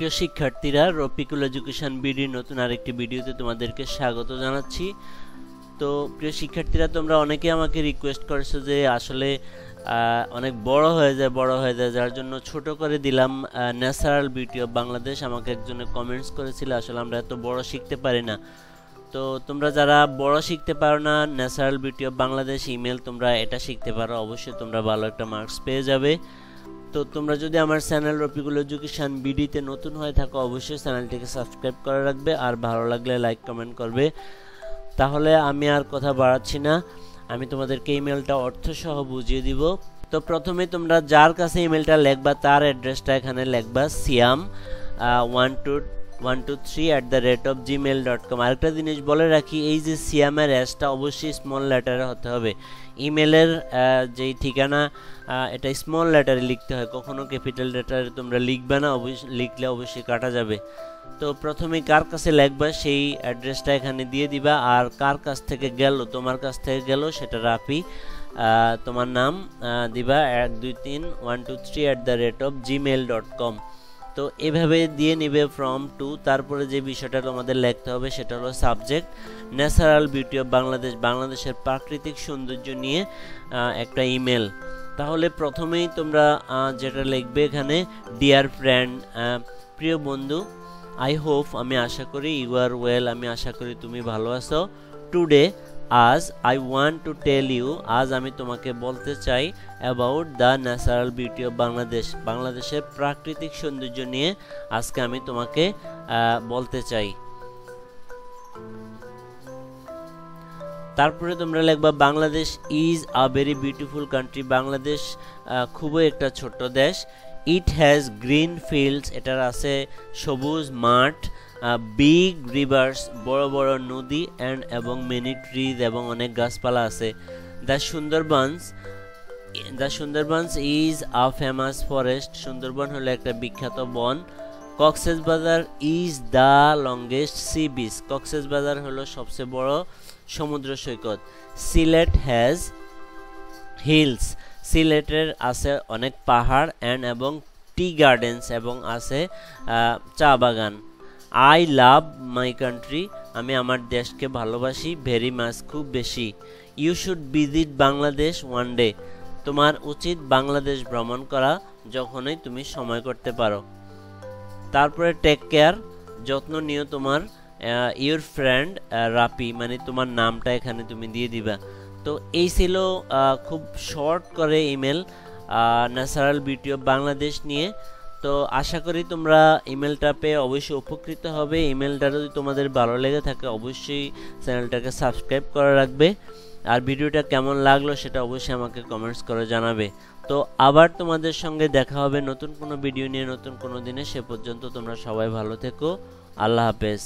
প্রিয় শিক্ষার্থীরা, রফিকুল এডুকেশন বিডির নতুন আরেকটি ভিডিওতে তোমাদেরকে স্বাগত জানাচ্ছি। তো প্রিয় শিক্ষার্থীরা, তোমরা অনেকে আমাকে রিকোয়েস্ট করেছো যে আসলে অনেক বড় হয়ে যায় যার জন্য ছোট করে দিলাম ন্যাচারাল বিউটি অফ বাংলাদেশ। আমাকে একজনে কমেন্টস করেছিল আসলে আমরা এত বড় শিখতে পারি না। তো তোমরা যারা বড় শিখতে পারো না, natural beauty of Bangladesh email তোমরা এটা শিখতে পারো, অবশ্যই তোমরা ভালো একটা মার্কস পেয়ে যাবে। তো তোমরা যদি আমার চ্যানেল রফিকুল এডুকেশন বিডিতে নতুন হয়ে থাকো, অবশ্যই চ্যানেলটিকে সাবস্ক্রাইব করে রাখবে আর ভালো লাগলে লাইক কমেন্ট করবে। তাহলে আমি আর কথা বাড়াচ্ছি না, আমি তোমাদেরকে ইমেলটা অর্থসহ বুঝিয়ে দিব। তো প্রথমে তোমরা যার কাছে ইমেলটা লিখবা তার অ্যাড্রেসটা এখানে লিখবা siam123@gmail.com। আরেকটা জিনিস বলে রাখি, এই যে সিয়ামের এসটা অবশ্যই স্মল লেটারে হতে হবে। ইমেলের যেই ঠিকানা এটা স্মল লেটারে লিখতে হয়, কখনো ক্যাপিটাল লেটারে তোমরা লিখবে না, লিখলে অবশ্যই কাটা যাবে। তো প্রথমে কার কাছে লিখবা সেই অ্যাড্রেসটা এখানে দিয়ে দিবা, আর কার কাছ থেকে গেল, তোমার কাছ থেকে গেল সেটা রাফি, তোমার নাম দিবা 123123123@gmail.com। তো এভাবে দিয়ে নিবে ফ্রম টু। তারপরে যে বিষয়টা তোমাদের লিখতে হবে সেটা হলো subject natural beauty of Bangladesh, বাংলাদেশের প্রাকৃতিক সৌন্দর্য নিয়ে একটা ইমেল। তাহলে প্রথমেই তোমরা যেটা লিখবে এখানে, ডিয়ার ফ্রেন্ড, প্রিয় বন্ধু, আই হোপ, আমি আশা করি, ইউ আর ওয়েল, আমি আশা করি তুমি ভালো আছো। টুডে, আজ, I want to tell you, আজ আমি তোমাকে বলতে চাই, about the natural beauty of Bangladesh, বাংলাদেশের প্রাকৃতিক সৌন্দর্য নিয়ে আজকে আমি তোমাকে বলতে চাই। তারপরে তোমরা লিখবা, Bangladesh is a very beautiful country, Bangladesh খুবই একটা ছোট্ট দেশ। ইট হ্যাজ গ্রিন ফিল্ডস, এটার আছে সবুজ মাঠ, বিগ রিভার্স, বড় বড় নদী, অ্যান্ড এবং মেনি ট্রিজ, এবং অনেক গাছপালা আছে। The Sundarbans is a famous forest, Sundarban হলো একটা বিখ্যাত বন। Cox's Bazar is the longest sea beach, Cox's Bazar হলো সবচেয়ে বড় সমুদ্র সৈকত। সিলেট হ্যাজ হিলস, সিলেটের আছে অনেক পাহাড়, অ্যান্ড এবং টি গার্ডেন্স, এবং আছে চা বাগান। আই লাভ মাই কান্ট্রি, আমি আমার দেশকে ভালোবাসি, ভেরি মাচ, খুব বেশি। You should visit Bangladesh one day, তোমার উচিত বাংলাদেশ ভ্রমণ করা যখনই তুমি সময় করতে পারো। তারপরে টেক কেয়ার, যত্ন নিও তোমার। ইউর ফ্রেন্ড রাপি, মানে তোমার নামটা এখানে তুমি দিয়ে দিবা। তো এই ছিল খুব শর্ট করে email natural beauty of Bangladesh নিয়ে। তো আশা করি তোমরা ইমেলটা পেয়ে অবশ্যই উপকৃত হবে। ইমেলটা যদি তোমাদের ভালো লেগে থাকে অবশ্যই চ্যানেলটাকে সাবস্ক্রাইব করে রাখবে, আর ভিডিওটা কেমন লাগলো সেটা অবশ্যই আমাকে কমেন্টস করে জানাবে। তো আবার তোমাদের সঙ্গে দেখা হবে নতুন কোনো ভিডিও নিয়ে নতুন কোনো দিনে। সে পর্যন্ত তোমরা সবাই ভালো থেকো। আল্লাহ হাফেজ।